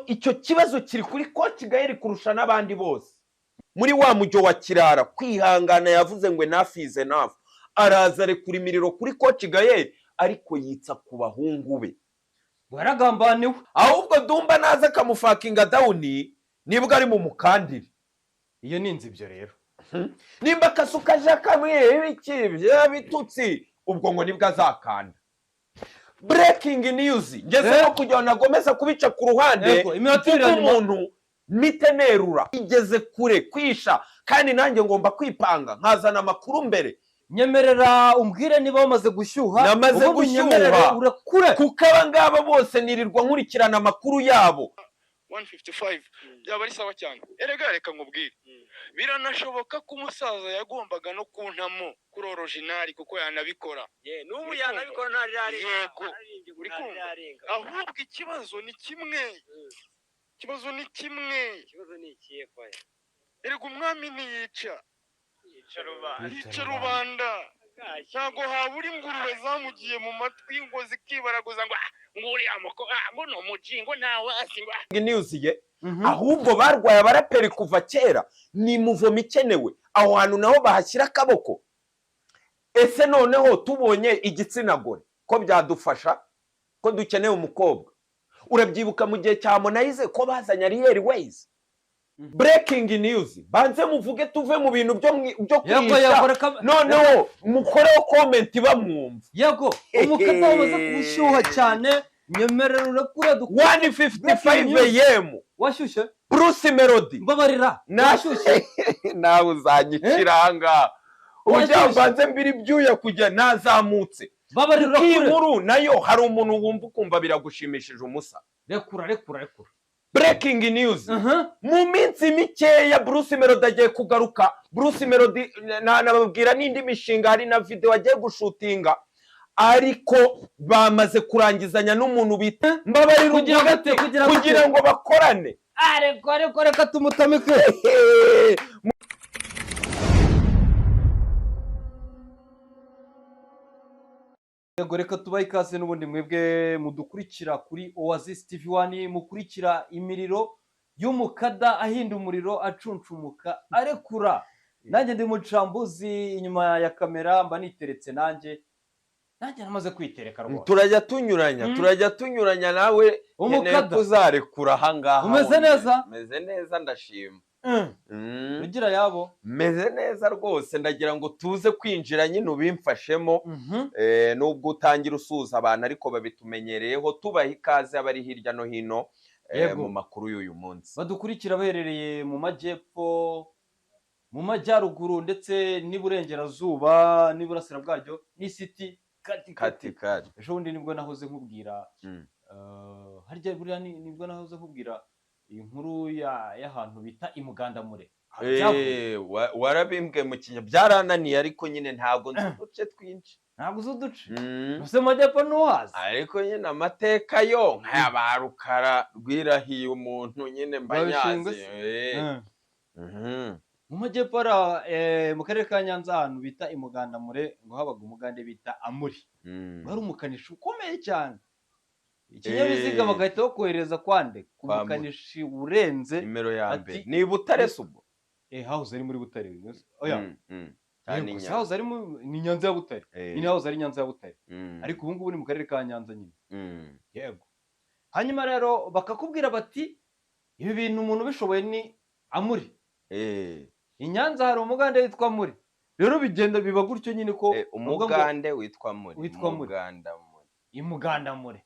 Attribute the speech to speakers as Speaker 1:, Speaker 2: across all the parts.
Speaker 1: icyo kibazo kiri kuri Coach Gaël kurusha n'abandi bose. Muri wa mujyo wa kirara kwihangana yavuze ngo enough is enough, araza arekura imiriro kuri Coach Gaël ariko yitsa ku bahungu be.
Speaker 2: Waragambaniwe.
Speaker 1: Ahubwo Dumba naza akamufakinga down nibwo ari mu mukandire.
Speaker 2: Iyo ninzi ibyo rero.
Speaker 1: Nimba kasuka jakamwe ibikibye bitutsi ubwo ngo nibwo azakanda. Breaking news ngeze no kujyana Gomeza kubica ku ruhande umuntu mitenerura igeze kure kwisha kandi nanjye ngomba kwipanga nkazana makuru mbere.
Speaker 2: Nyemerera umbwire niba bamaze gushyuha.
Speaker 1: Namaze gushyuha
Speaker 2: urakure
Speaker 1: kuko abangaba bose nirirwa nkurikirana amakuru yabo.
Speaker 3: 155 byaba ari sawa cyane. Erega reka nkubwire biranashoboka ko umusaza yagombaga no kuntamo kuri original kuko yanabikora.
Speaker 4: N'ubu yanabikora ntarirenga.
Speaker 3: Uri kumva? Ahubwo ikibazo ni kimwe. Ikibazo ni ikihe kwaya? Erega umwami ntiyica. Yica rubanda. Ntago habura ingurube zamugiye mu matwi ngo zikibaraguza ngo nguri amoko ngo no mujingo nawe asingwa.
Speaker 1: News ye ahubwo barwaye abaraperi kuva kera ni muvomo ikenewe aho hantu naho bahashyira akaboko. Ese noneho tubonye igitsina gore ko byadufasha ko dukeneye umukobwa. Urabyibuka mu gihe cya Harmonize ko bazanya Ariel Ways. Breaking news banze muvuge tuve mu bintu byo kwisha noneho mukoreho comment bamwumva.
Speaker 2: Yego umukada wamaze kubushyuha cyane. Nyemerera urakura
Speaker 1: 155 AM
Speaker 2: washyushye
Speaker 1: Bruce Melody
Speaker 2: mbabarira
Speaker 1: nashyushye nawe uzanyikiranga ujya banze mbiri byuya kujya nazamutse
Speaker 2: babarira
Speaker 1: inkuru nayo hari umuntu wumva ukumva biragushimishije umusa.
Speaker 2: Rekura.
Speaker 1: Breaking news mu minsi mikeya Bruce Melody agiye kugaruka. Bruce Melody nababwira n'indi mishinga hari na video agiye gushutinga ariko bamaze kurangizanya n'umuntu bita Mbabarira kugira ngo bakorane.
Speaker 2: Ariko reka tumutamike. Yego reka tubaye ikaze n'ubundi mwebwe mudukurikira kuri Oasis TV1 mukurikira imiriro y'umukada ahinda umuriro acuncumuka arekura. Nanjye ndi mucambuzi inyuma ya kamera mba niteretse nanjye namaze kwitereka rwose.
Speaker 1: Turajya tunyuranya nawe
Speaker 2: umukada
Speaker 1: uzarekura hangaha.
Speaker 2: Umeze neza?
Speaker 1: Meze neza ndashima.
Speaker 2: Ugira yabo?
Speaker 1: Meze neza rwose ndagira ngo tuze kwinjira nyine ubimfashemo. Nubwo utangira usuza abantu ariko babitumenyereyeho tubaha ikaze abari hirya no hino mu makuru y'uyu munsi.
Speaker 2: Badukurikira baherereye mu majyepfo, mu majyaruguru ndetse n'iburengerazuba n'iburasira bwaryo ni city kati. Ejo bundi nibwo nahoze nkubwira harya buriya nibwo nahoze nkubwira inkuru y'ahantu bita imugandamure.
Speaker 1: Warabimbwe mu kinya byarananiye ariko nyine ntago nzi uduce twinshi.
Speaker 2: Ntago uzi uduce? Use majyepfo n'uhazi?
Speaker 1: Ariko nyine amateka yo nk'abarukara rwirahiye umuntu nyine mbanyazi.
Speaker 2: Mu majyepfo mu karere ka Nyanza ahantu bita imugandamure ngo habaga umugande bita Amuri. Wari umukanishi ukomeye cyane. Ikinyabiziga bagahita bakohereza kwande kumukanishi urenze
Speaker 1: nimero ya mbere. Ni Butare subo?
Speaker 2: House ari muri Butare. Oya. House ari ni Nyanza ya Butare. Ni house ari Nyanza ya Butare. Ariko ubu ngubu ni mu karere ka Nyanza nyine. Yego. Hanyuma rero bakakubwira bati ibi bintu umuntu bishoboye ni Amuri. Inyanza hari umugande witwa Amuri. Rero bigenda biba gutyo nyine ko
Speaker 1: umugande witwa Amuri.
Speaker 2: Imugandamure.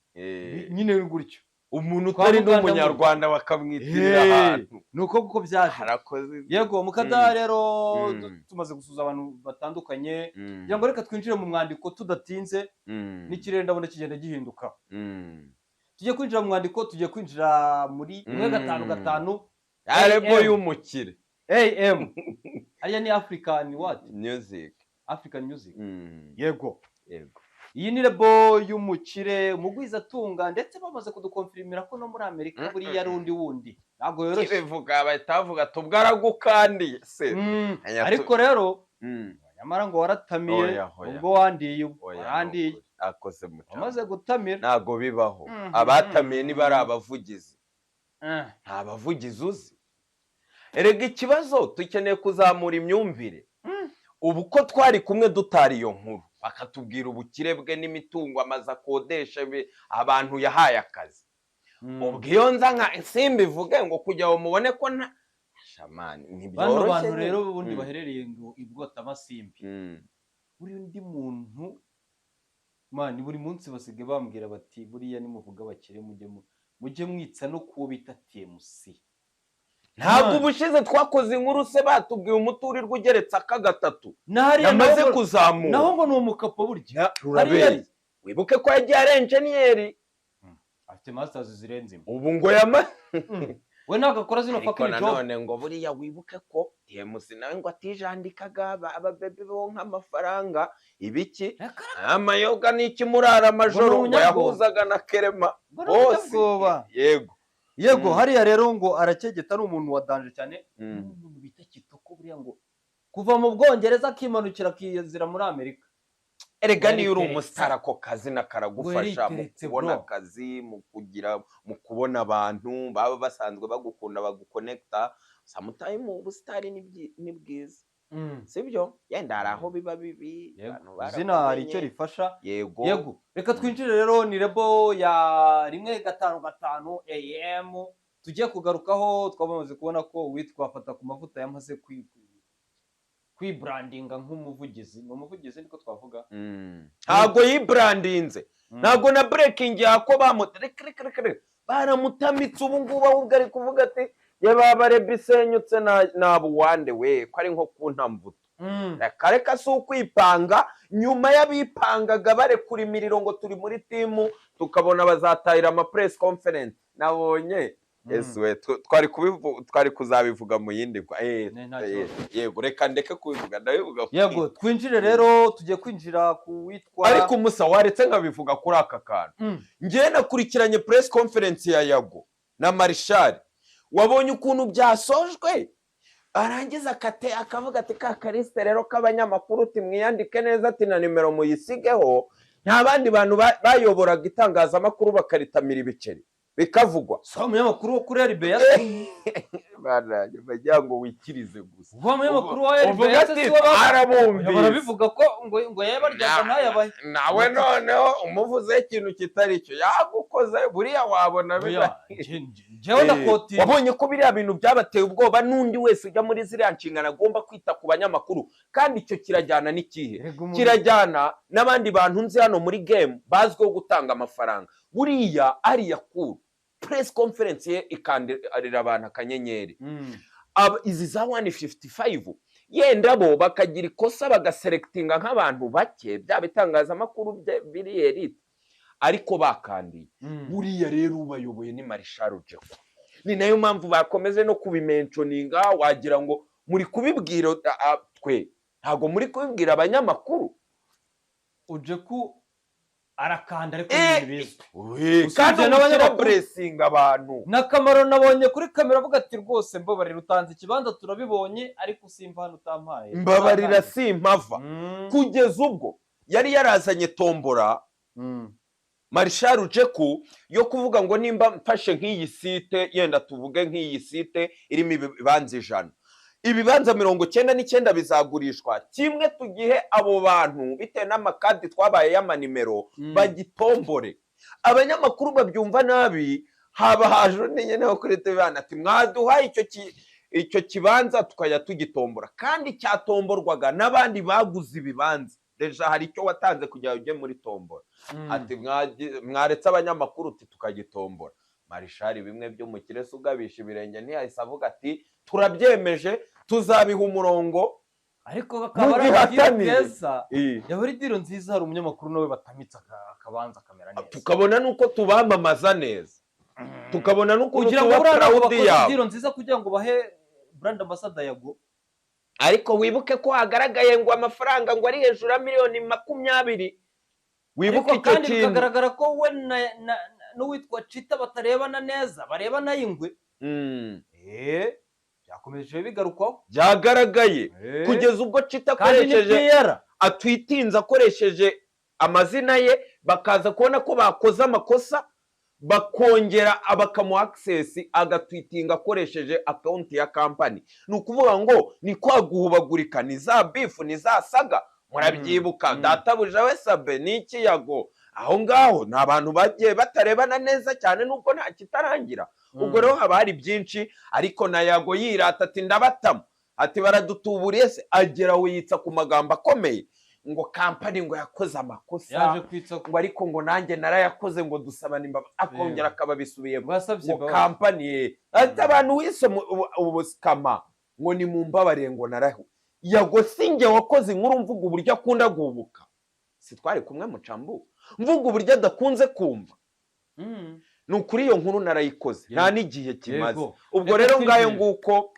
Speaker 2: Nyine gutyo.
Speaker 1: Umuntu utari n'umunyarwanda bakamwitirira ahantu.
Speaker 2: Nuko kuko byaje.
Speaker 1: Harakoze.
Speaker 2: Yego mukada rero tumaze gusuza abantu batandukanye. Kugira ngo reka twinjire mu mwandiko tudatinze n'ikirere ndabona kigenda gihinduka. Tujye kwinjira mu mwandiko, tujye kwinjira muri 155
Speaker 1: Arebo y'umukire.
Speaker 2: AM. Ariya ni African what?
Speaker 1: Music.
Speaker 2: African music. Yego. Iyi ni lebo y'umukire mugwiza tunga ndetse bamaze kudukonfirmira ko no muri Amerika buri ya wundi ntago yoroshye.
Speaker 1: Bivuga batavuga tubwaragukandi se.
Speaker 2: Ariko rero nyamara ngo waratamiye ubwo wandiye
Speaker 1: akoze muca.
Speaker 2: Amaze gutamira
Speaker 1: ntago bibaho. Abatamiye ni bari abavugizi. nta bavugizi uzi. Erega ikibazo dukeneye kuzamura imyumvire. Ubu ko twari kumwe dutari iyo nkuru bakatubwira ubukire bwe n'imitungo amaze akodesha abantu yahaye akazi. Ubwo iyo nza nka simbivuge ngo kugira ngo mubone ko nta shamani ntibyoroshye.
Speaker 2: Bano bantu rero ubundi baherereye ngo ibwota amasimbi. Buri undi muntu mani buri munsi basigaye bambwira bati buriya nimuvuga bakire mujye mwitsa no kuwo bita TMC.
Speaker 1: Ntabwo ubushize twakoze inkuru se batubwiye umuturirwa ugeretse aka gatatu yamaze kuzamuka.
Speaker 2: Naho ngo ni umukapo burya.
Speaker 1: Rurabeye. Wibuke ko yagiye ari engineer.
Speaker 2: Afite masters zirenze.
Speaker 1: Ubu ngo
Speaker 2: we nagakora zino fucking job.
Speaker 1: None ngo buriya wibuke ko TMC nawe ngo atijandikaga ababebe bo nk'amafaranga ibiki amayoga n'ikimurara amajoro ngo yahuzaga na Kerema bose. Yego
Speaker 2: hariya rero ngo arakegeta ari umuntu wadanje cyane. Umuntu bita Kitoko buriya ngo kuva mu Bwongereza akimanukira akiyazira muri Amerika.
Speaker 1: Erega niyo uri umusitara ko kazi nakaragufasha mu kubona akazi mu kubona abantu baba basanzwe bagukunda bagukonekta. Sometimes ubusitari ni bwiza. Sibyo yenda hari aho biba bibi
Speaker 2: zina hari icyo rifasha.
Speaker 1: Yego
Speaker 2: reka twinjire rero ni Rebo ya 1:55 AM tugiye kugarukaho. Twabamaze kubona ko witwa Fata ku mavuta yamaze kwibrandinga nk'umuvugizi. Umuvugizi niko twavuga.
Speaker 1: Ntago yibrandinze. Ntago na breaking yako bamuterekere baramutamitse ubu ngubu ahubwo ari kuvuga ati yababare bisenyutse na buwande we ko ari nko kuntamvuto. Kareka si ukwipanga nyuma y'abipangaga barekura imiriro ngo turi muri timu tukabona bazatahira ama press conference. Nabonye we twari kuzabivuga mu yindi kwa yego reka ndeke kubivuga ndabivuga.
Speaker 2: Yego twinjire rero tugiye kwinjira ku witwa
Speaker 1: ariko musa waretse ngabivuga kuri aka kantu. Ngiye nakurikiranye press conference ya Yago na Marshal. Wabonye ukuntu byasojwe arangiza akavuga ati ka kariste rero k'abanyamakuru timwiyandike neza ati na nimero muyisigeho. Nta bandi bantu bayoboraga itangazamakuru bakaritamira ibiceri bikavugwa.
Speaker 2: So umunyamakuru wo kuri RBS
Speaker 1: banaje bajya ngo wikirize gusa.
Speaker 2: Uva umunyamakuru wa RBS barabivuga ko ngo yabaryaga ntayabaye.
Speaker 1: Nawe noneho umuvuze ikintu kitari cyo yagukoze buriya wabona biba.
Speaker 2: Jewe nakoti
Speaker 1: wabonye ko biriya bintu byabateye ubwoba n'undi wese ujya muri ziriya nshingana agomba kwita ku banyamakuru. Kandi icyo kirajyana n'ikihe kirajyana n'abandi bantu nzi hano muri game bazwiho gutanga amafaranga. Buriya ari yakuru press conference ye ikandirira abantu akanyenyeri. Izi za 155 yenda bo bakagira ikosa bagaselectinga nk'abantu bake byabitangaza amakuru biri elite ariko bakandi. Buriya rero ubayoboye ni Marshal Jeko. Ni nayo mpamvu bakomeze no kubimentioninga wagira ngo muri kubibwira twe ntago muri kubibwira abanyamakuru.
Speaker 2: Ujeku arakanda ariko bizwe
Speaker 1: kandi n'abanyama pressing abantu.
Speaker 2: Nakamaro nabonye kuri kamera avuga ati rwose mbabarira utanze ikibanza turabibonye ariko simva hano utampaye.
Speaker 1: Mbabarira simpava. Kugeza ubwo yari yarazanye tombora Marshal Jeko yo kuvuga ngo nimba mfashe nk'iyi site yenda tuvuge nk'iyi site irimo ibibanza 100. Ibibanza 99 bizagurishwa kimwe tugihe abo bantu bitewe n'amakadi twabaye y'amanimero bagitombore. Abanyamakuru babyumva nabi haba haje nyene kuri TV ati mwaduha icyo kibanza tukajya tugitombora kandi cyatomborwaga n'abandi baguze ibibanza. Deja hari icyo watanze kujya ujye muri tombora. Ati mwaretse abanyamakuru uti tukagitombora. Marshal bimwe byo mu kirese ugabisha ibirenge ntiyahise avuga ati turabyemeje tuzabiha umurongo.
Speaker 2: Ariko bakaba neza yabari diro nziza hari umunyamakuru nawe batamitsa akabanza kamera neza
Speaker 1: tukabona nuko tubamamaza neza tukabona nuko
Speaker 2: kugira ngo proud yabo diro nziza kugira ngo bahe brand ambassador Yago.
Speaker 1: Ariko wibuke ko hagaragaye ngo amafaranga ngo ari hejuru ya miliyoni 20. Wibuke icyo kintu
Speaker 2: kagaragara ko we n'uwitwa Chita batarebana neza barebana y'ingwe. Byakomeje bigarukwaho
Speaker 1: byagaragaye kugeza ubwo Chita akoresheje atwitinza akoresheje amazina ye bakaza kubona ko bakoze amakosa bakongera bakamuha access agatwitinga akoresheje account ya company. Ni ukuvuga ngo ni kwa guhubagurika, ni za beef, ni za saga. Murabyibuka databuja we Sabe n'iki Yago, aho ngaho ni abantu bagiye batarebana neza cyane nuko nta kitarangira. Ubwo rero haba hari byinshi, ariko na Yago yirata ati ndabatama, ati baradutuburiye se, agera wiyitsa ku magambo akomeye ngo company ngo yakoze amakosa, ngo ariko ngo nanjye narayakoze ngo dusabana imbabazi, akongera akababisubiye ngo company ati abantu wise ubusikama ngo ni mumbabare ngo naraho. Yago singe wakoze inkuru mvuga uburyo akunda guhubuka, si twari kumwe Mucambu, mvuga uburyo adakunze kumva. Nukuri iyo nkuru narayikoze nta n'igihe kimaze. Ubwo rero ngayo nguko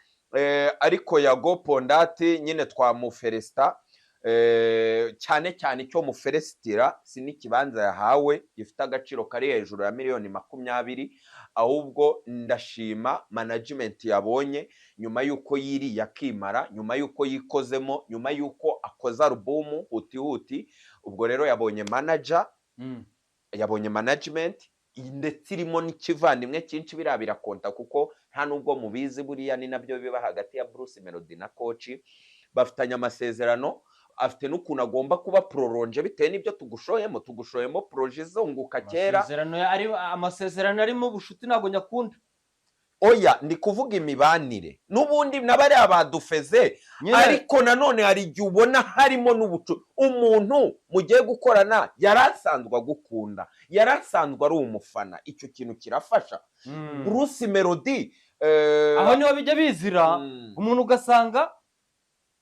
Speaker 1: ariko Yago Pondati nyine twamuferesta cyane cyane icyo muferestira si n'ikibanza yahawe gifite agaciro kari hejuru ya miliyoni 20, ahubwo ndashima management yabonye nyuma yuko yiri yakimara, nyuma yuko yikozemo, nyuma yuko akoza album huti. Ubwo rero yabonye manager, yabonye management ndetse irimo n'ikivandimwe cyinshi birabira konta, kuko nta nubwo mubizi buriya ni nabyo biba hagati ya Bruce Melody na coach, bafitanye amasezerano, afite n'ukuntu agomba kuba prolonge bitewe n'ibyo tugushoyemo projet zonguka kera.
Speaker 2: Amasezerano arimo bushuti ntago nyakunda.
Speaker 1: Oya ndi kuvuga imibanire n'ubundi nabari abadufeze, ariko nanone hari igihe ubona harimo n'ubucu. Umuntu mugiye gukorana yarasanzwe gukunda, yarasanzwe ari umufana, icyo kintu kirafasha. Bruce Melody
Speaker 2: aho niho bijya bizira, umuntu ugasanga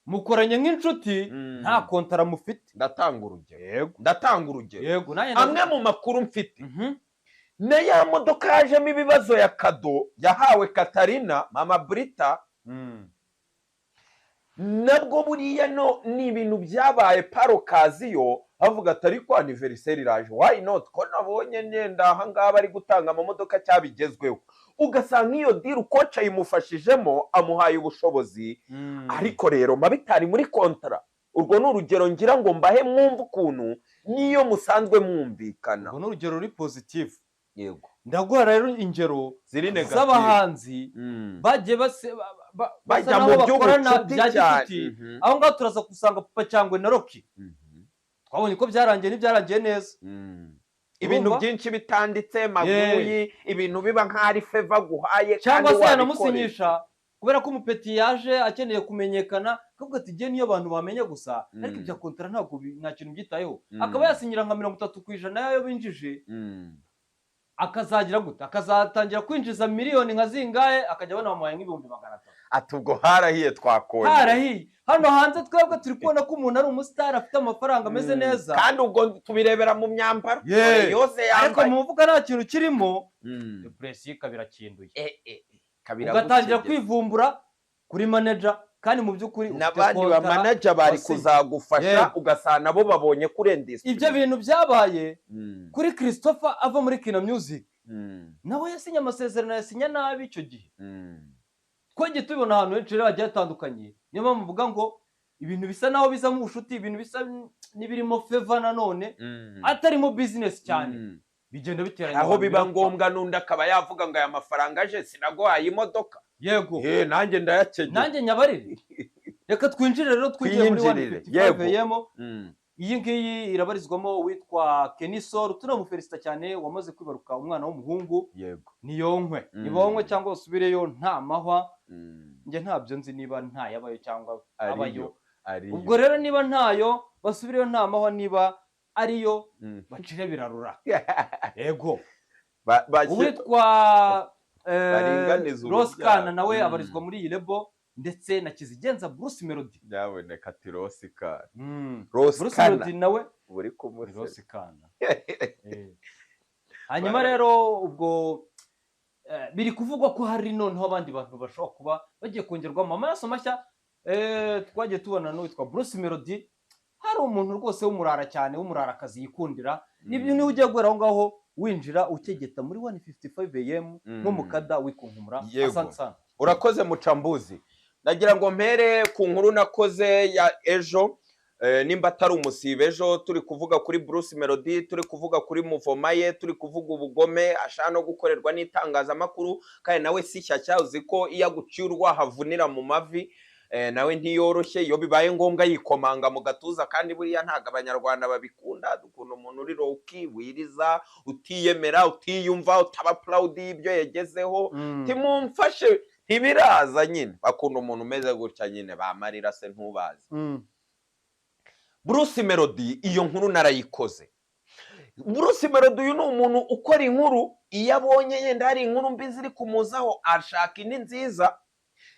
Speaker 2: mukoranye nk'inshuti nta kontara mufite.
Speaker 1: Ndatanga urugero,
Speaker 2: yego
Speaker 1: amwe mu makuru mfite na ya modoka yajemo ibibazo ya kado yahawe Katarina mama Brita, nabwo buriya ni ibintu byabaye parokaziyo, avuga atari ko anniversaire iraje, why not, ko nabonye nyenda aha ngaha bari gutanga amamodoka cyabigezweho. Ugasanga iyo deal coach ayimufashijemo amuhaye ubushobozi, ariko rero mabitari muri kontra. Urwo ni urugero ngira ngo mbahe mwumva ukuntu niyo musanzwe mwumvikana.
Speaker 2: Urwo ni urugero ruri positive.
Speaker 1: Yego,
Speaker 2: ndaguha rero ingero
Speaker 1: ziri negative
Speaker 2: z'abahanzi bagiye bajya mu by'ubucuti bya gifiti. Aho ngaho turaza kusanga Papa Cyangwe na Rocky, twabonye ko byarangiye n'ibyarangiye neza.
Speaker 1: Ibintu byinshi bitanditse maguyi, ibintu biba nk'ari favor guhaye
Speaker 2: cyangwa se yanamusinyisha kubera ko umupeti yaje akeneye kumenyekana, kavuga ati je niyo abantu bamenye gusa, ariko ibya kontra ntabwo nta kintu byitayeho. Akaba yasinyira nka 30% yayo binjije, akazagira gute, akazatangira kwinjiza miliyoni nka zingahe, akajya abona bamuhaye nk'ibihumbi 500.
Speaker 1: Ati ubwo harahiye twakora,
Speaker 2: harahiye. Hano hanze twebwe turi kubona ko umuntu ari umustar afite amafaranga ameze neza,
Speaker 1: kandi ubwo tubirebera mu myambaro yose yambaye,
Speaker 2: ariko muvuga nta kintu kirimo, depression kabirakinduye, ugatangira kwivumbura kuri manager, kandi mu by'ukuri
Speaker 1: n'abandi ba manager bari kuzagufasha, ugasana nabo babonye kurendisa.
Speaker 2: Ibyo bintu byabaye kuri Christopher ava muri Kina Music, nawe yasinye amasezerano yasinya nabi icyo gihe. Twagiye tubona ahantu henshi rero hagiye hatandukanye, niyo mpamvu mvuga ngo ibintu bisa naho biza mu bushuti, ibintu bisa n'ibirimo favor nanone atarimo business cyane, bigenda biteranya.
Speaker 1: Aho biba ngombwa n'undi akaba yavuga ngo aya mafaranga aje sinaguhaye imodoka.
Speaker 2: Yego,
Speaker 1: nanjye ndayakenye,
Speaker 2: nanjye nyabarire. Reka twinjire rero, twigiye muri 155 yemo. Iyi ngiyi irabarizwamo witwa Kenisol, tunamuferista cyane, wamaze kwibaruka umwana w'umuhungu.
Speaker 1: Yego,
Speaker 2: Niyonkwe, Nibonkwe cyangwa usubireyo nta mahwa. Nge ntabyo nzi niba nta yabayo cyangwa abayo. Ubwo rero niba ntayo basubireyo nta mahwa, niba ariyo bacire birarura. Yego, witwa Roskana nawe abarizwa muri iyi lebo, ndetse na Kizigenza Bruce Melody.
Speaker 1: Byaboneka ati Roskana.
Speaker 2: Bruce Melody nawe
Speaker 1: uri kumwe
Speaker 2: Roskana. Hanyuma rero ubwo biri kuvugwa ko hari noneho abandi bantu bashobora kuba bagiye kongerwamo amaraso mashya. Twagiye tubona n'uwitwa Bruce Melody, hari umuntu rwose w'umurara cyane, w'umurarakazi yikundira. Nibyo niho ugiye guhera aho ngaho winjira ukegeta muri 155 AM nk'umukada wikunkumura. Asante sana.
Speaker 1: Urakoze Mucambuzi. Nagira ngo mpere ku nkuru nakoze ya ejo, nimba atari umusibe ejo turi kuvuga kuri Bruce Melody, turi kuvuga kuri Muvomaye, turi kuvuga ubugome ashaka no gukorerwa n'itangazamakuru, kandi nawe si shyashya uzi ko iyo aguciye urwahavunira mu mavi, nawe ntiyoroshye, iyo bibaye ngombwa yikomanga mu gatuza, kandi buriya ntago abanyarwanda babikunda, dukunda umuntu uri low-key, wiriza, utiyemera, utiyumva, utaba proud y'ibyo yagezeho, timumfashe ntibiraza nyine, bakunda umuntu umeze gutya nyine, bamarira se ntubazi. Bruce Melody iyo nkuru narayikoze. Bruce Melody uyu ni umuntu ukora inkuru, iyo abonye yenda hari inkuru mbi ziri kumuzaho ashaka indi nziza.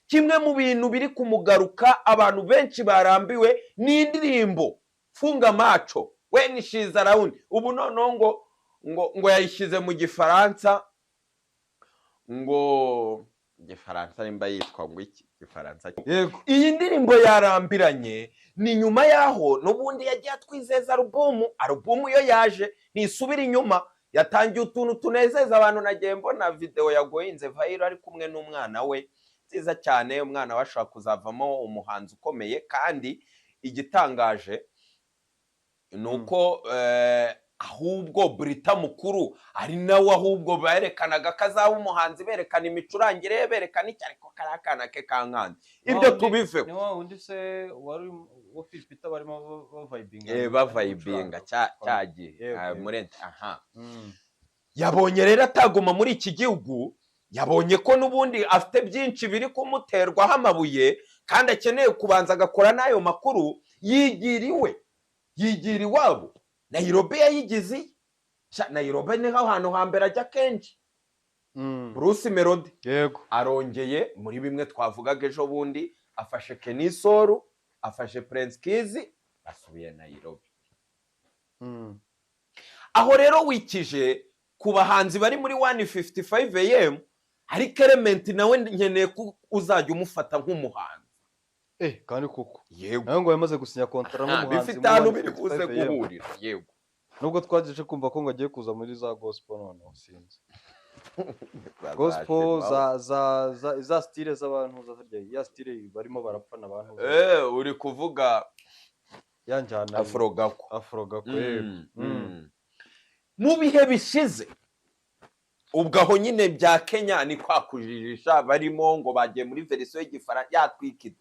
Speaker 1: Kimwe mu bintu biri kumugaruka abantu benshi barambiwe ni indirimbo Funga Macho, When She's Around. Ubu noneho ngo yayishyize mu Gifaransa, ngo Gifaransa nimba yitwa ngo iki Gifaransa.
Speaker 2: Yego,
Speaker 1: iyi ndirimbo yarambiranye, ni nyuma yaho n'ubundi yagiye atwizeza alubumu yo yaje ntisubira inyuma, yatangiye utuntu tunezeza abantu. Nagiye mbona video yagoyinze viral ari kumwe n'umwana we, nziza cyane, umwana washaka kuzavamo umuhanzi ukomeye. Kandi igitangaje nuko ahubwo Brita mukuru ari nawe ahubwo berekanaga kazaba umuhanzi, berekana imicurangire, berekana iki, ariko karakana ke kankanze. Ibyo tubiveho.
Speaker 2: ni wa undi se wari wo Philipita barimo bavibinga,
Speaker 1: bavibinga cyagiye muri yabonye rero ataguma muri iki gihugu, yabonye ko n'ubundi afite byinshi biri kumuterwaho amabuye, kandi akeneye kubanza agakora n'ayo makuru. Yigira iwabo. Nairobi yayigize, Nairobi niho ahantu hambere ajya kenshi. Bruce Melody
Speaker 2: yego
Speaker 1: arongeye muri bimwe twavugaga ejo bundi, afashe Kenny Solo, afashe Prince Kiss, asubiye Nairobi. Aho rero wikije ku bahanzi bari muri 155 AM, ariko Element nawe nkeneye ko uzajya umufata nk'umuhanzi.
Speaker 2: Kandi koko
Speaker 1: yego,
Speaker 2: nawe ngo yamaze gusinya kontra n'umuhanzi
Speaker 1: bifite ahantu biri kuze guhurira. Yego,
Speaker 2: nubwo twagiye kumva ko ngo agiye kuza muri za gospel, noneho sinzi gospel za style z'abantu zazirya, ya style barimo barapfana abantu.
Speaker 1: Uri kuvuga
Speaker 2: yanjyana afrogako
Speaker 1: mu bihe bishize. Ubwo aho nyine bya Kenya ni kwa kujijisha barimo, ngo bagiye muri version y'Igifaransa yatwikira,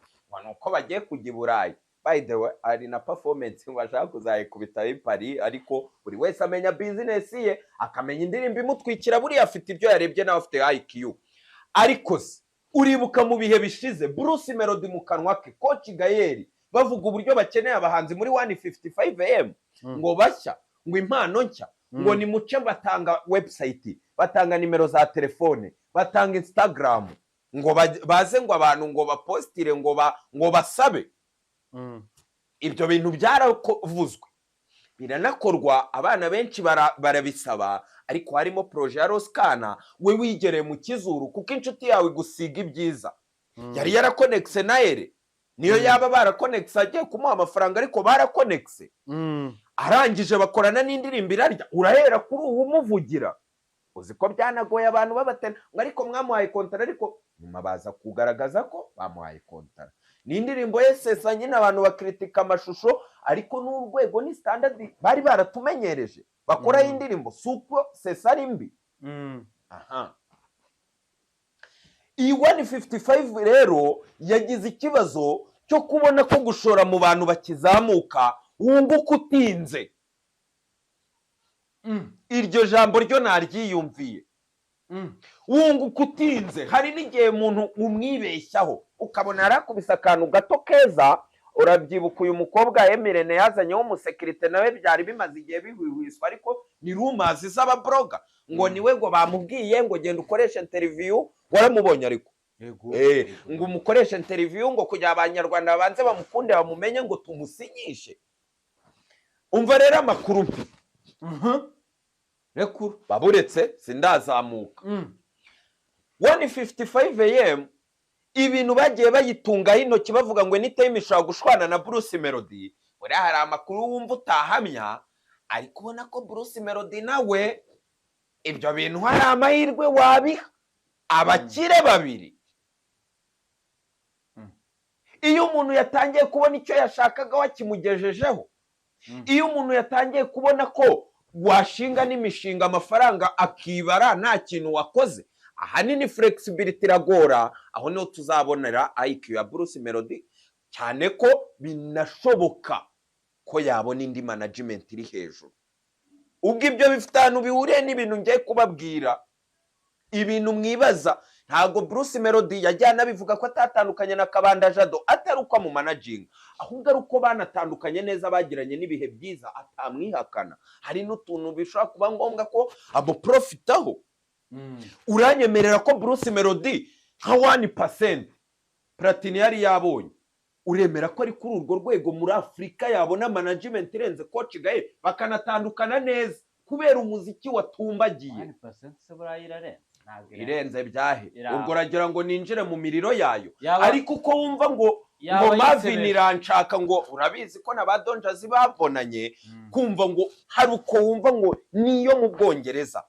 Speaker 1: nuko bagiye kujya i Burayi. By the way, ari na performance bashaka kuzayikubita i Paris, ariko buri wese amenya business ye, akamenya indirimbo imutwikira, buri afite ibyo yarebye nawe afite IQ. Ariko uribuka mu bihe bishize Bruce Melody mu kanwa ke, Coach Gael bavuga uburyo bakeneye abahanzi muri 155 AM, ngo bashya, ngo impano nshya, ngo ni muce, batanga website, batanga nimero za telefone, batanga Instagram, ngo baze ngo abantu ngo bapostire, ngo basabe. Ibyo bintu byaravuzwe, biranakorwa, abana benshi barabisaba, ariko harimo projet ya Roskana. We wigereye mu kizuru, kuko inshuti yawe gusiga ibyiza. Yari yarakonexe na Ere, niyo yaba barakonexe agiye kumuha amafaranga, ariko barakonexe. Arangije bakorana n'indirimbo irarya, urahera kuri uwo umuvugira. Uzi ko byanagoye abantu babatena, ngo ariko mwamuhaye kontara, ariko nyuma baza kugaragaza ko bamuhaye kontara. Ni indirimbo yesesa nyine abantu bakritika amashusho, ariko n'urwego ni standard bari baratumenyereje bakora indirimbo, suko sesa ari mbi. Iyi 155 rero yagize ikibazo cyo kubona ko gushora mu bantu bakizamuka wunguka utinze. Iryo jambo ryo naryiyumviye. Wunguka utinze. Hari n'igihe umuntu umwibeshyaho ukabona yarakubisa akantu gato keza. Urabyibuka uyu mukobwa Emirene yazanye w'umusekirite, nawe byari bimaze igihe bihwihwiswa, ariko ni rumors z'ababloga ngo niwe ngo bamubwiye ngo genda ukoresha interview. Waramubonye ariko ngo umukoresha interview ngo kugira abanyarwanda babanze bamukunde bamumenye ngo tumusinyishe. Umva rero amakuru mbi. Rekuru baburetse sindazamuka. 155 AM ibintu bagiye bayitungaho intoki bavuga ngo anytime ishobora gushwana na Bruce Melody. Buriya hari amakuru wumva utahamya, ariko ubona ko Bruce Melody nawe ibyo bintu hari amahirwe wabiha abakire babiri. iyo umuntu yatangiye kubona icyo yashakaga wakimugejejeho, iyo umuntu yatangiye kubona ko washinga n'imishinga amafaranga akibara nta kintu wakoze, ahanini flexibility iragora. Aho niho tuzabonera IQ ya Bruce Melody, cyane ko binashoboka ko yabona indi management iri hejuru. Ubwo ibyo bifite ahantu bihuriye n'ibintu ngiye kubabwira, ibintu mwibaza. Ntago Bruce Melody yajyana bivuga ko atatandukanye na Kabanda Jado atari uko mu managing, ahubwo ari uko banatandukanye neza, bagiranye n'ibihe byiza atamwihakana. Hari n'utuntu bishobora kuba ngombwa ko abo profitaho. Uranyemerera ko Bruce Melody nka 1% Platini yari yabonye, uremera ko ari kuri urwo rwego muri Afrika yabona management irenze Coach Gael bakanatandukana neza kubera umuziki watumbagiye?
Speaker 2: 1% se burayirare
Speaker 1: irenze byahe? Urwo ragira ngo ninjire mu miriro yayo, ariko uko wumva ngo Marvin iranshaka, ngo urabizi ko na badonjazi babonanye, kumva ngo hari uko wumva ngo niyo mu Bwongereza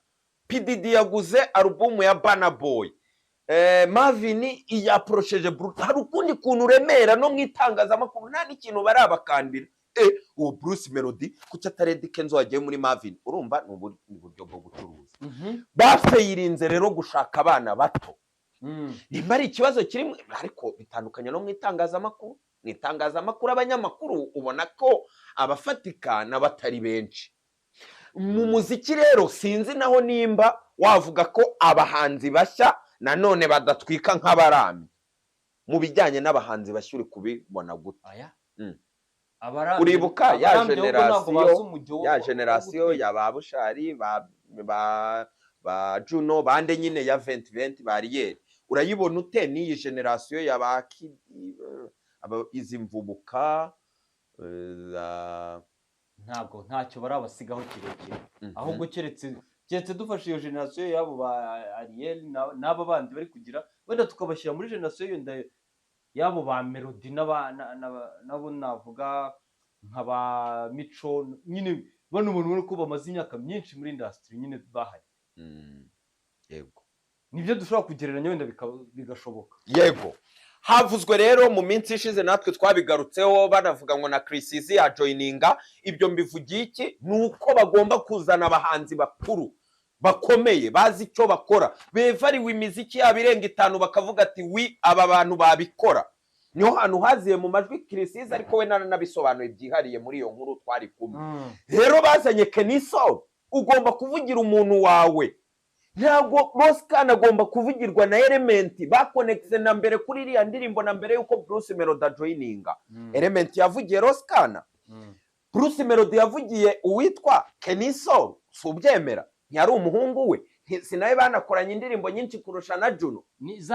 Speaker 1: PDD yaguze album ya Burna Boy, Marvin yaprosheje Bruce, hari ukundi kuntu remera no mwitangazamakuru nta n'ikintu barabakandira. Uwo Bruce Melody kuki ataredi Kenzo wagiye muri Marvin? Urumva ni uburyo bwo gucuruza. Bafeyirinze rero gushaka abana bato. Nimba ari ikibazo kiri, ariko bitandukanye no mwitangazamakuru. Mwitangazamakuru abanyamakuru ubona ko abafatikana batari benshi. Mu muziki rero sinzi naho nimba wavuga ko abahanzi bashya nanone badatwika nk'abarami. Mu bijyanye n'abahanzi bashya uri kubibona gute? Uribuka ya generasiyo ya ba Bushari ba Juno bande nyine ya 2020 bariyeri, urayibona ute n'iyi generasiyo ya ba Kidi izi mvubuka?
Speaker 2: Ntabwo ntacyo barabasigaho kirekire, ahubwo keretse dufashe iyo generasiyo yabo ba Ariel n'aba bandi bari kugira, wenda tukabashyira muri generasiyo yenda yabo ba Melody nabo navuga nk'aba Mico, nyine bano umuntu ubona ko bamaze imyaka myinshi muri industry nyine bahari.
Speaker 1: Yego,
Speaker 2: nibyo dushobora kugereranya wenda bigashoboka.
Speaker 1: Yego, havuzwe rero mu minsi ishize natwe twabigarutseho banavuga ngo na Chris Easy ya joininga. Ibyo mbivugiye iki? Nuko bagomba kuzana abahanzi bakuru bakomeye bazi icyo bakora, bevariwe imiziki yabo irenga 5 bakavuga ati aba bantu babikora. Niho hantu haziye mu majwi Chris Easy, ariko we nabisobanuye byihariye muri iyo nkuru twari kumwe. Rero bazanye Keniso, ugomba kuvugira umuntu wawe. Ntabwo Roscan agomba kuvugirwa na Element bakonekse na mbere kuri iriya ndirimbo, na mbere yuko Bruce Melody joininga. Element yavugiye Roscan, Bruce Melody yavugiye uwitwa Keniso. Subyemera ntiyari umuhungu we, sinawe banakoranye indirimbo nyinshi kurusha na Juno.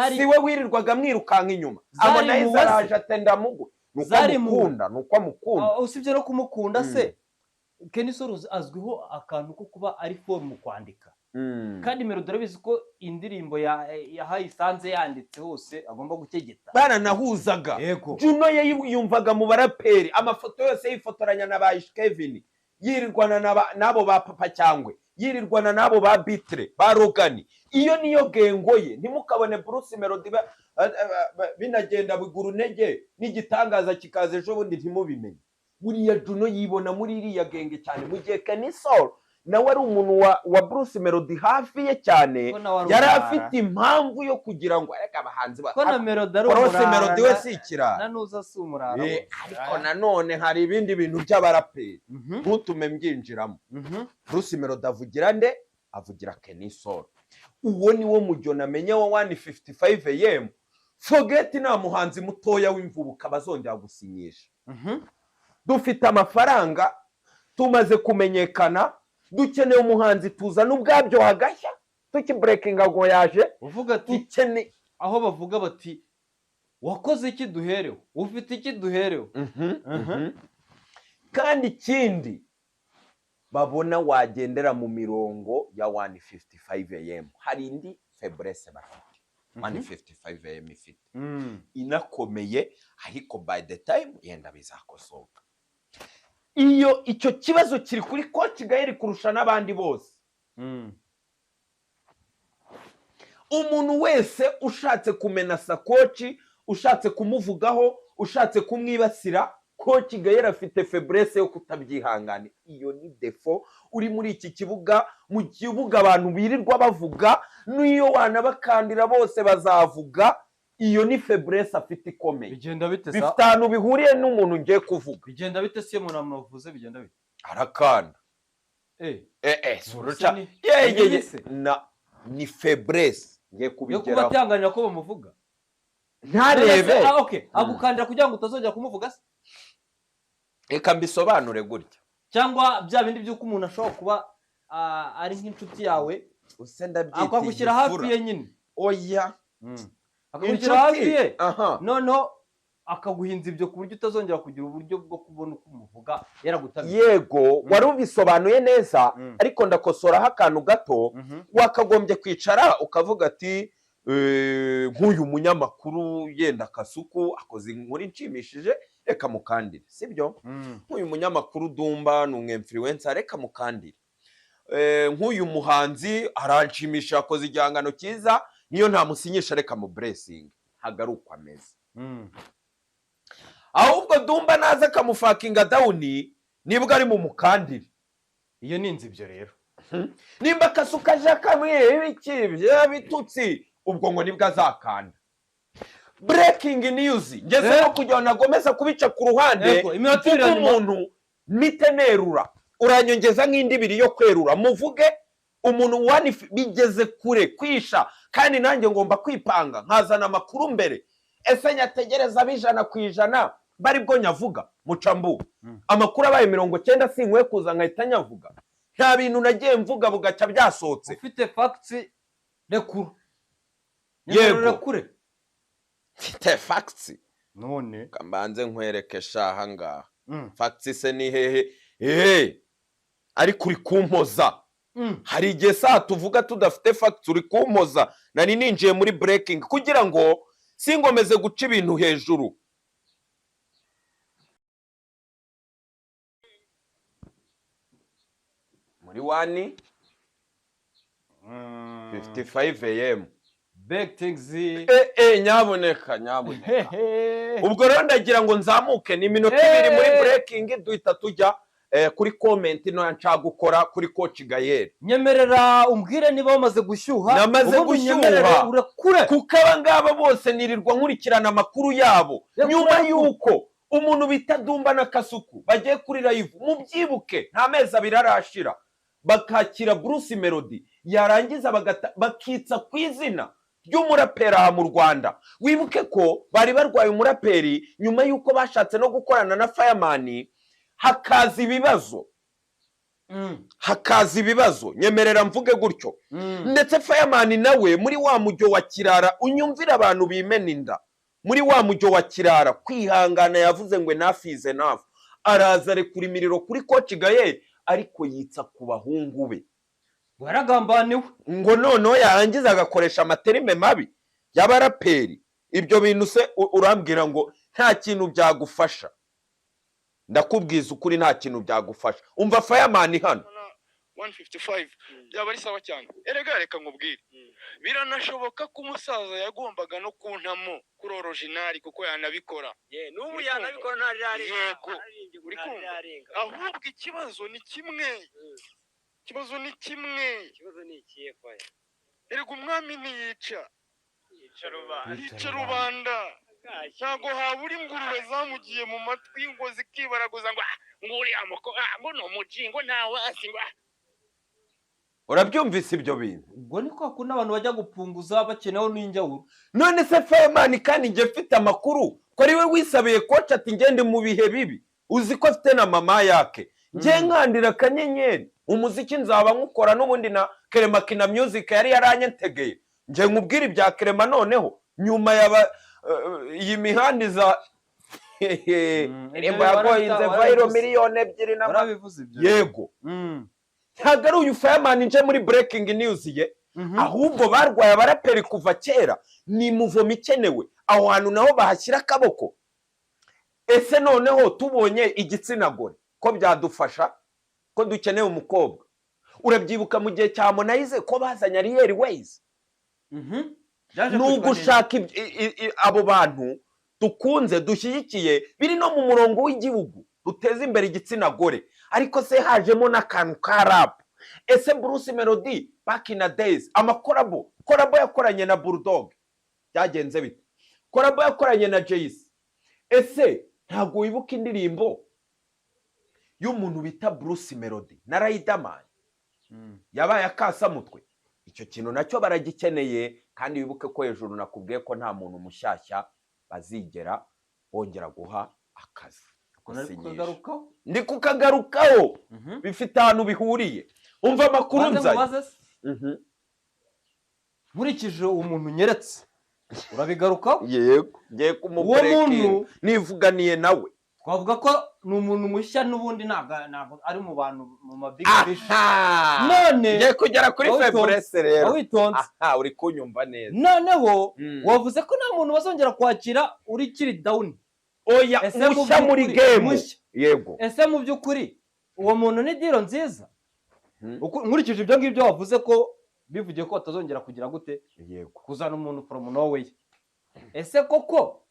Speaker 1: Siwe wirirwaga mwirukanka inyuma, abona izaraje atenda mugwe. Nuko amukunda.
Speaker 2: Usibye no kumukunda se, Keniso azwiho akantu ko kuba ari form mu kwandika. Kandi Melody arabizi ko indirimbo yahayisanze yanditse hose agomba gukegeta.
Speaker 1: Baranahuzaga. Juno yumvaga mu baraperi, amafoto yose yifotoranya na ba Kevin, yirirwana nabo ba Papa Cyangwe, yirirwana nabo ba Bitre, ba Rogani. Iyo niyo gengo ye. Ntimukabone Bruce Melody binagenda biguru ntege n'igitangaza kikaze ejo bundi ntimubimenye. Buriya Juno yibona muri iriya genge cyane, mu gihe Keniso nawe ari umuntu wa Bruce Melody hafi ye cyane, yari afite impamvu yo kugira ngo areka abahanzi
Speaker 2: ko na Melody ari umurara.
Speaker 1: Bruce Melody we sikira
Speaker 2: nanuza si umurara,
Speaker 1: ariko nanone hari ibindi bintu by'abaraperi ntutume mbyinjiramo. Bruce Melody avugira nde? Avugira Keniso. Uwo ni wo mujyo namenye wa 155 AM. Forget nta muhanzi mutoya w'imvubuka bazongera gusinyisha. Dufite amafaranga, tumaze kumenyekana, dukeneye umuhanzi tuzana ubwabyo hagashya, tuki breaking ago yaje
Speaker 2: uvuga ati aho bavuga bati wakoze iki duhereho, ufite iki duhereho.
Speaker 1: Kandi ikindi babona wagendera mu mirongo ya 155 AM, hari indi faiblesse bafite. 155 AM ifite inakomeye, ariko by the time yenda bizakosoka. Iyo icyo kibazo kiri kuri Coach Gael kurusha n'abandi bose. Umuntu wese ushatse kumenasa Coach, ushatse kumuvugaho, ushatse kumwibasira Coach Gael afite faiblesse yo kutabyihanganira. Iyo ni defo uri muri iki kibuga, mu kibuga abantu birirwa bavuga, niyo wanabakandira bose bazavuga. Iyo ni faiblesse afite ikomeye.
Speaker 2: Bigenda bite sa?
Speaker 1: Bifite ahantu bihuriye n'umuntu ngiye kuvuga.
Speaker 2: Bigenda bite se umuntu amuvuze bigenda bite?
Speaker 1: Arakanda.
Speaker 2: Suruca.
Speaker 1: Na ni faiblesse ngiye kubigeraho.
Speaker 2: Yo kuba byanganira ko bamuvuga.
Speaker 1: Ntarebe.
Speaker 2: Okay, agukandira kugira ngo utazongera kumuvuga se?
Speaker 1: Eka mbisobanure gutya.
Speaker 2: Cyangwa bya bindi by'uko umuntu ashobora kuba ari nk'inshuti yawe,
Speaker 1: use ndabyita
Speaker 2: akagushyira hafi ye nyine.
Speaker 1: Oya.
Speaker 2: Akagushyira hafi ye. Noneho akaguhinza ibyo ku buryo utazongera kugira uburyo bwo kubona uko umuvuga yaragutabiye.
Speaker 1: Yego, wari ubisobanuye neza, ariko ndakosoraho akantu gato. Wakagombye kwicara ukavuga ati nk'uyu munyamakuru yenda Kasuku akoze inkuru inshimishije, reka mukandire, sibyo? Nk'uyu munyamakuru Dumba ni influencer, reka mukandire. Nk'uyu muhanzi aranshimisha akoze igihangano cyiza, niyo nta musinyisha reka mu blessing. Hagaruka ameze. Ahubwo Dumba naza akamufakinga dawuni nibwo ari mu mukandire.
Speaker 2: Iyo ninzi ibyo rero.
Speaker 1: Nimba Kasuka aje akamwe ibikibye bitutsi, ubwo ngo nibwo azakanda. Breaking news ngeze no kujya nagomeza kubica ku ruhande umuntu mitenerura uranyongeza nk'indi biri yo kwerura muvuge umuntu wani bigeze kure kwisha kandi nanjye ngomba kwipanga nkazana amakuru mbere. Ese nyategereza bijana kwijana bari bwo nyavuga mucambu amakuru abaye 90 sinkwe kuza nkahita nyavuga. Nta bintu nagiye mvuga bugaca byasotse.
Speaker 2: Ufite facts rekuru.
Speaker 1: Yego
Speaker 2: kure.
Speaker 1: Mfite facts.
Speaker 2: None
Speaker 1: kambanze nkwereke shaha ngaha. Facts se ni hehe? Ari kuri kumpoza. Hari igihe saa tuvuga tudafite facts uri kumpoza. Nani ninjiye muri breaking kugira ngo singomeze guca ibintu hejuru. Muri 55 am.
Speaker 2: Big things.
Speaker 1: Nyaboneka. Ubwo rero ndagira ngo nzamuke ni minota 2 muri breaking duhita tujya kuri comment no nca gukora kuri Coach Gael.
Speaker 2: Nyemerera umbwire niba bamaze gushyuha.
Speaker 1: Namaze gushyuha.
Speaker 2: Urakure.
Speaker 1: Kuko abangaba bose nirirwa nkurikirana amakuru yabo. Nyuma yuko umuntu bita Dumba na Kasuku bagiye kuri live mubyibuke nta mezi abiri arashira bakakira Bruce Melody yarangiza bakitsa kwizina ry'umurapera mu Rwanda. Wibuke ko bari barwaye umuraperi nyuma yuko bashatse no gukorana na Fireman hakaza ibibazo. Nyemerera mvuge gutyo. Ndetse Fireman nawe muri wa mujyo wa kirara unyumvira abantu bimeninda. Muri wa mujyo wa kirara kwihangana yavuze ngo nafize nafu. Araza rekura imiriro kuri Coach Gael ariko yitsa ku bahungu be.
Speaker 2: Waragambaniwe
Speaker 1: ngo noneho yarangiza agakoresha amaterime mabi y'abaraperi. Ibyo bintu se urambwira ngo nta kintu byagufasha. Ndakubwiza ukuri nta kintu byagufasha. Umva Fireman hano
Speaker 3: 155 byaba ari sawa cyane. Erega reka nkubwire. Biranashoboka ko umusaza yagombaga no kuntamo kuri original kuko yanabikora.
Speaker 4: N'ubu yanabikora ntari
Speaker 3: yego. Uri kumva? Ahubwo ikibazo ni kimwe. Ikibazo ni ikihe kwa? Erega umwami ntiyica. Yica rubanda. Ntago habura ingurube zamugiye mu matwi ngo zikibaraguza ngo nguri amoko ngo no mujingo nawe asingwa.
Speaker 1: Urabyumvise ibyo bintu?
Speaker 2: Ubwo niko kuna abantu bajya gupunguza bakenewe n'injawuro.
Speaker 1: None se Fireman kandi nje mfite amakuru ko ari we wisabiye Coach ati ngende mu bihe bibi. Uzi ko afite na mama yake. Nje nkandira kanyenyeri umuziki nzaba nkukora n'ubundi na Kerema Kina Music yari yaranyetegeye. Nje nkubwira ibya Kerema noneho nyuma yaba iyi mihandiza Rembo yagoyinze viral miliyoni 2 na
Speaker 2: barabivuze ibyo.
Speaker 1: Yego. Ntago uyu Fireman nje muri breaking news ye. Ahubwo barwaye abaraperi kuva kera ni muvomi ikenewe aho hantu naho bahashyira akaboko. Ese noneho tubonye igitsina gore ko byadufasha ko dukeneye umukobwa. Urabyibuka mu gihe cya Harmonize ko bazanye Ariel Ways. Nugushaka abo bantu dukunze dushyigikiye biri no mu murongo w'igihugu duteza imbere igitsina gore, ariko se hajemo n'akantu ka rap. Ese Bruce Melody back in the days amakorabo yakoranye na Bulldog byagenze bite? Korabo yakoranye na Jay-Z. Ese ntabwo wibuka indirimbo y'umuntu bita Bruce Melody na Riderman yabaye akasamutwe? Icyo kintu nacyo baragikeneye, kandi wibuke ko hejuru nakubwiye ko nta muntu mushyashya bazigera bongera guha akazi. Ndi kukagarukaho bifite ahantu bihuriye. Umva amakuru nzanye.
Speaker 2: Nkurikije umuntu nyeretse urabigarukaho?
Speaker 1: Yego, ngiye kumuburekinga nivuganiye nawe.
Speaker 2: Twavuga ko ni umuntu mushya n'ubundi ntabwo ari mu bantu mu mabig fish.
Speaker 1: None ngiye kugera kuri Fabrice rero.
Speaker 2: Witonze.
Speaker 1: Uri kunyumva neza.
Speaker 2: Noneho wavuze ko nta muntu bazongera kwakira uri kiri down.
Speaker 1: Oya, mushya muri game. Yego.
Speaker 2: Ese mu by'ukuri uwo muntu ni diro nziza? Nkurikije ibyo ngibyo wavuze ko bivugiye ko batazongera kugira gute?
Speaker 1: Yego.
Speaker 2: Kuzana umuntu from nowhere. Ese koko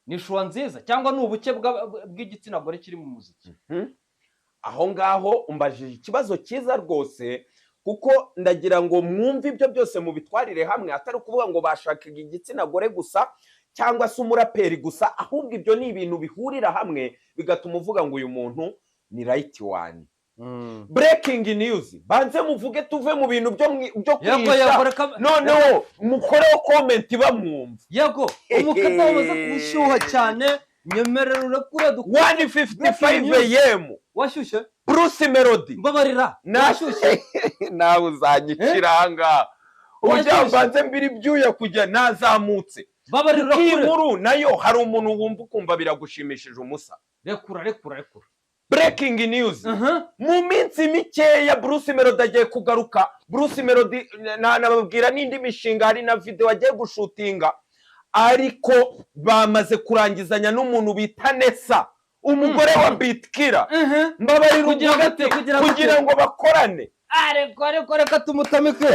Speaker 2: ni shuwa nziza cyangwa ni ubuke bw'igitsina gore kiri mu muziki?
Speaker 1: Aho ngaho umbajije ikibazo cyiza rwose, kuko ndagira ngo mwumve ibyo byose mu bitwarire hamwe, atari ukuvuga ngo bashakaga igitsina gore gusa cyangwa se umuraperi gusa, ahubwo ibyo ni ibintu bihurira hamwe bigatuma uvuga ngo uyu muntu ni right one. Breaking news, banze muvuge tuve mu bintu byo kwisha. Noneho mukoreho comment bamwumva.
Speaker 2: Yego, umukata wamaze kubushyuha cyane, nyemerera urekure
Speaker 1: 1:55 AM.
Speaker 2: Washyushye?
Speaker 1: Bruce Melody.
Speaker 2: Mbabarira. Washyushye?
Speaker 1: Nawe uzanyikiranga. Ujya banze mbiri byuya kujya nazamutse.
Speaker 2: Mbabarira
Speaker 1: kure. Inkuru nayo hari umuntu wumva ukumva biragushimishije umusa.
Speaker 2: Rekura.
Speaker 1: Breaking news. Mu minsi mikeya Bruce Melody agiye kugaruka. Bruce Melody nababwira n'indi mishinga, hari na video agiye gushutinga, ariko bamaze kurangizanya n'umuntu bita Nessa, umugore wa Bitkira. Mbabarira kugira ngo bakorane.
Speaker 2: Ariko reka tumutamike.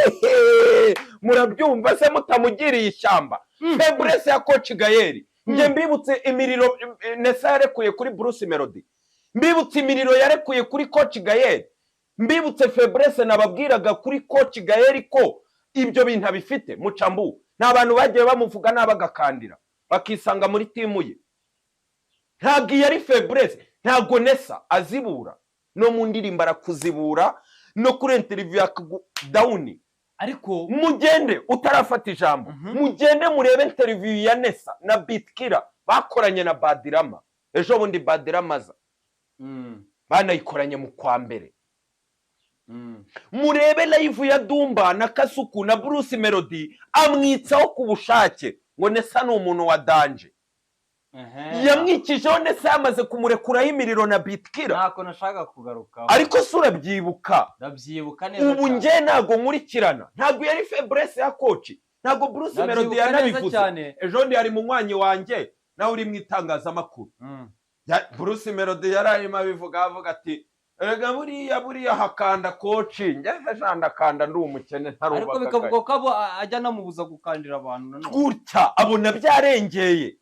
Speaker 1: Murabyumva se mutamugiriye ishyamba. Fabrice ya Coach Gaël. Nge mbibutse imiriro Nessa yarekuye kuri Bruce Melody. Mbibutse imiriro yarekuye kuri Coach Gaël. Mbibutse Fabrice nababwiraga kuri Coach Gaël ko ibyo bintu abifite mucambu. N'abantu bagiye bamuvuga n'abagakandira bakisanga muri timu ye. Ntabwo yari Fabrice, ntabwo Nessa azibura. No mu ndirimbo arakuzibura, no kuri interview ya Down.
Speaker 2: Ariko
Speaker 1: mugende utarafata ijambo, mugende murebe interview ya Nessa na Bitkira bakoranye na Badirama. Ejo bundi Badirama za banayikoranye mu kwa mbere. Murebe live ya Dumba na Kasuku na Bruce Melody amwitsaho ku bushake ngo Nessa ni umuntu wa danje. Yamwikijeho Nessa yamaze kumurekuraho imiriro na Bitkira.
Speaker 2: Ntako nashaka kugaruka.
Speaker 1: Ariko sura byibuka.
Speaker 2: Ndabyibuka neza.
Speaker 1: Ubu nge nago nkurikirana. Ntabwo yari Fabrice ya Coach. Ntabwo Bruce Melody yanabivuze. Ejo ndi ari mu mwanyi wanjye nawe uri mu itangazamakuru. Bruce Melody yararimo abivuga avuga ati erega buriya hakanda Coach, ngeze jandakanda ndi umukene ntarubaka.
Speaker 2: Ariko bikavuga ko abo ajya namubuza gukandira abantu nanone.
Speaker 1: Gutya abona byarengeye.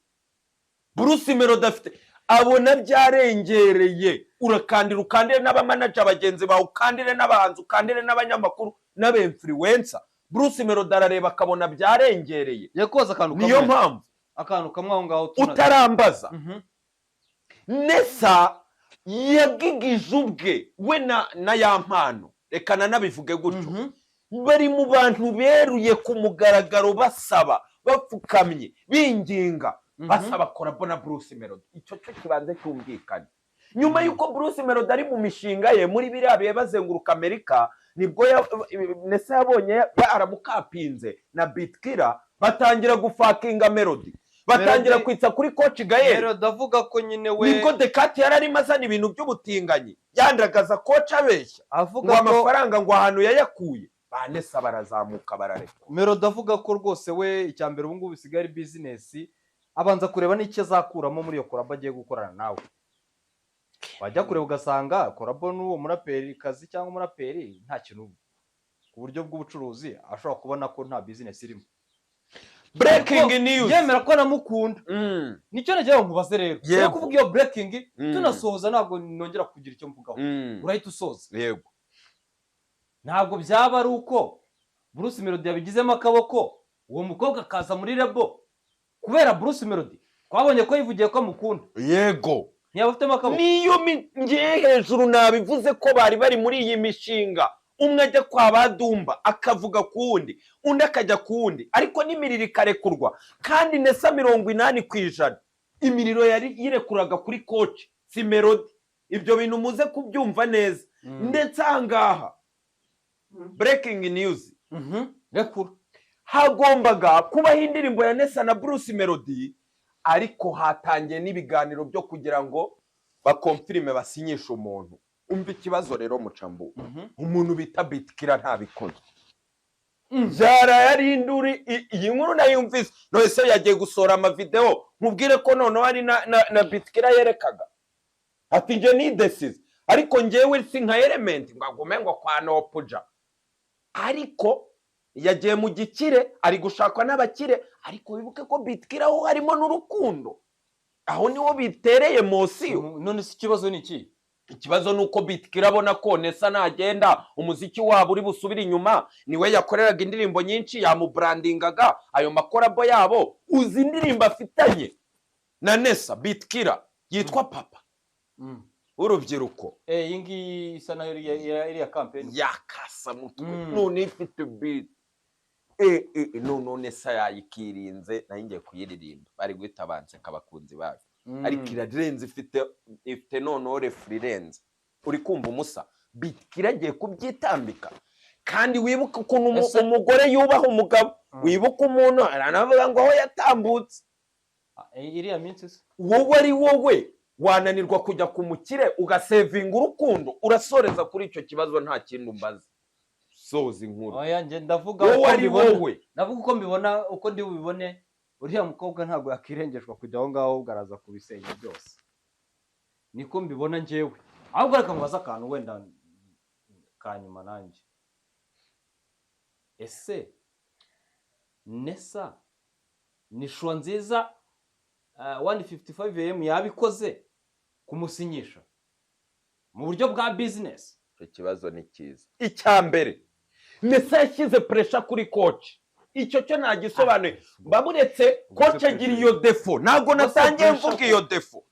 Speaker 1: Bruce Melody afite abona byarengereye. Ukandire n'abamanager bagenzi bawe, ukandire n'abahanzi, ukandire n'abanyamakuru n'abinfluencer. Bruce Melody arareba akabona byarengereye.
Speaker 2: Yakoze akantu kamwe.
Speaker 1: Niyo mpamvu
Speaker 2: akantu kamwe aho ngaho
Speaker 1: utarambaza. Nessa yagigije ubwe we na ya mpano, reka nabivuge gutyo. Bari mu bantu beruye ku mugaragaro basaba, bapfukamye, binginga, basaba korabo na Bruce Melody. Icyo cyo kibanze cyumvikanye. Nyuma yuko Bruce Melody ari mu mishinga ye muri biriya bihe bazenguruka Amerika, nibwo Nessa yabonye aramukapinze na Bitkira, batangira gufakinga Melody. Batangira kwitsa kuri Coach Gaël.
Speaker 2: Melody avuga ko nyine we
Speaker 1: nibwo Dekati yarari mazana ibintu by'ubutinganyi, yandagaza Coach abeshya ngo amafaranga ngo ahantu yayakuye. Ba Nessa barazamuka barareka.
Speaker 2: Melody avuga ko rwose we icyambere ubu ngubu bisigaye business, abanza kureba n'icyo azakuramo muri iyo korabo agiye gukorana nawe. Wajya kureba ugasanga korabo n'uwo muraperi kazi cyangwa umuraperi nta kintu ku buryo bw'ubucuruzi ashobora kubona ko nta business irimo.
Speaker 1: breaking news
Speaker 2: yemera ko namukunda nicyo nagira ngo nkubaze rero yo kuvuga iyo breaking tunasohoza ntabwo nongera kugira icyo mvugaho urahita usoza
Speaker 1: yego
Speaker 2: ntabwo byaba ari uko Bruce Melody yabigizemo akaboko uwo mukobwa akaza muri rebo kubera Bruce Melody twabonye ko yivugiye ko amukunda
Speaker 1: yego
Speaker 2: ntiyabafitemo akaboko
Speaker 1: niyo ngiye hejuru nabivuze ko bari muri iyi mishinga umwe ajya kwa Badumba akavuga ku wundi undi akajya ku wundi ariko n'imiriro ikarekurwa kandi Nessa 80% imiriro yari yirekuraga kuri coach si Melody ibyo bintu muze kubyumva neza ndetse ahangaha breaking news
Speaker 2: rekura
Speaker 1: hagombaga kubaho indirimbo ya Nessa na Bruce Melody ariko hatangiye n'ibiganiro byo kugira ngo bakonfirime basinyisha umuntu umva ikibazo rero mucambu umuntu bita Bitkira ntabikoze Zara yari induri iyi nkuru nayumvise no se yagiye gusora ama video nkubwire ko none ari na Bitkira yerekaga ati nje ni decisive ariko ngewe si nka element ngo agume ngo kwa Nopuja ariko yagiye mu gikire ari gushakwa n'abakire ariko wibuke ko Bitkira aho harimo n'urukundo aho niho bitereye Mosiyo
Speaker 2: none si ikibazo ni iki
Speaker 1: ikibazo nuko Bitkira abona ko Nessa nagenda umuziki wabo uri busubira inyuma niwe yakoreraga indirimbo nyinshi yamubrandingaga ayo makorabo yabo uzi indirimbo afitanye na Nessa Bitkira yitwa Papa urubyiruko
Speaker 2: iyi ngiyi isa nayo iri ya campaign
Speaker 1: yakasa mutwe none ifite beat none Nessa yayikirinze nayo ngiye kuyiririmba bari guhita banseka abakunzi bayo ariko irarenze ifite none refrirenze uri kumva umusa Bitkira agiye kubyitambika kandi wibuka ukuntu umugore yubaha umugabo wibuka umuntu aranavuga ngo aho yatambutse
Speaker 2: iriya minsi
Speaker 1: wowe ari wowe wananirwa kujya ku mukire ugasevinga urukundo urasoreza kuri icyo kibazo nta kintu umbaza soza inkuru
Speaker 2: oya nje ndavuga uko mbibona uko ndi bubibone uriya mukobwa ntabwo yakirengeshwa kujya aho ngaho ugaraza kubisenya byose niko mbibona njyewe ahubwo reka mubaza akantu wenda kanyuma nanjye ese Nessa ni shwa nziza 155am yabikoze kumusinyisha mu buryo bwa business
Speaker 1: icyo kibazo ni cyiza icya mbere Nessa yashyize pressure kuri coach icyo cyo nagisobanuye baburetse coach agira iyo defo ntago natangiye mvuga iyo defo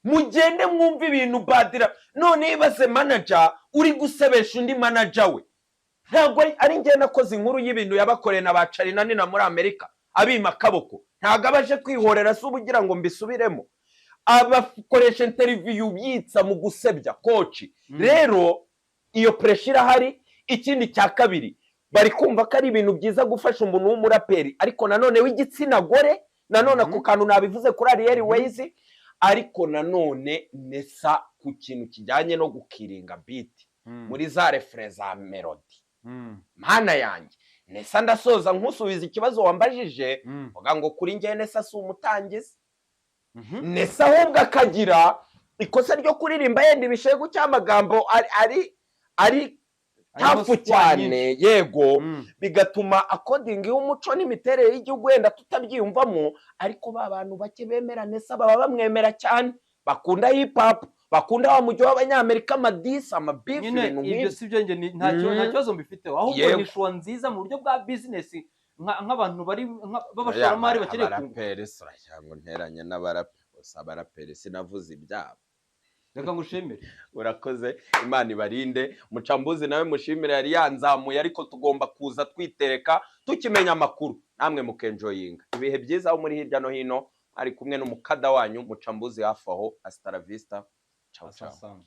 Speaker 1: mugende mwumva ibintu badira none ibaze manager uri gusebesha undi manager we ntago ari ngiye nakoze inkuru y'ibintu yabakoreye na bacarina ni na muri Amerika abima kaboko ntago abaje kwihorera se ubugira ngo mbisubiremo abakoresha interview byitsa mu gusebya coach rero iyo pressure hari ikindi cya kabiri bari kumva ko ari ibintu byiza gufasha umuntu w'umuraperi ariko nanone w'igitsina gore nanone ako kantu nabivuze kuri Ariel Ways ariko nanone Nessa ku kintu kijyanye no gukiringa beat muri za refrains za melody mana yanjye Nessa ndasoza nkusubiza ikibazo wambajije vuga ngo kuri njye Nessa si umutangizi Nessa ahubwo akagira ikosa ryo kuririmba yenda ibishego cy'amagambo ari hafu cyane yego bigatuma according y'umuco n'imiterere y'igihugu wenda tutabyiyumvamo ariko ba bantu bake bemera Nessa baba bamwemera cyane bakunda hip hop bakunda wa mujyi w'abanyamerika amadisi amabifu
Speaker 2: ibintu nk'ibyo sibyo nge nta kibazo mbifiteho ahubwo ni shwa nziza mu buryo bwa business nk'abantu bari b'abashoramari bakeneye
Speaker 1: abaraperi cyangwa nteranye n'abaraperi sinavuze ibyabo
Speaker 2: reka ngushimire
Speaker 1: urakoze Imana ibarinde mucambuzi nawe mushimire yari yanzamuye ariko tugomba kuza twitereka tukimenya amakuru namwe mukenjoyinga ibihe byiza aho muri hirya no hino ari kumwe n'umukada wanyu mucambuzi hafi aho hasta la vista ciao ciao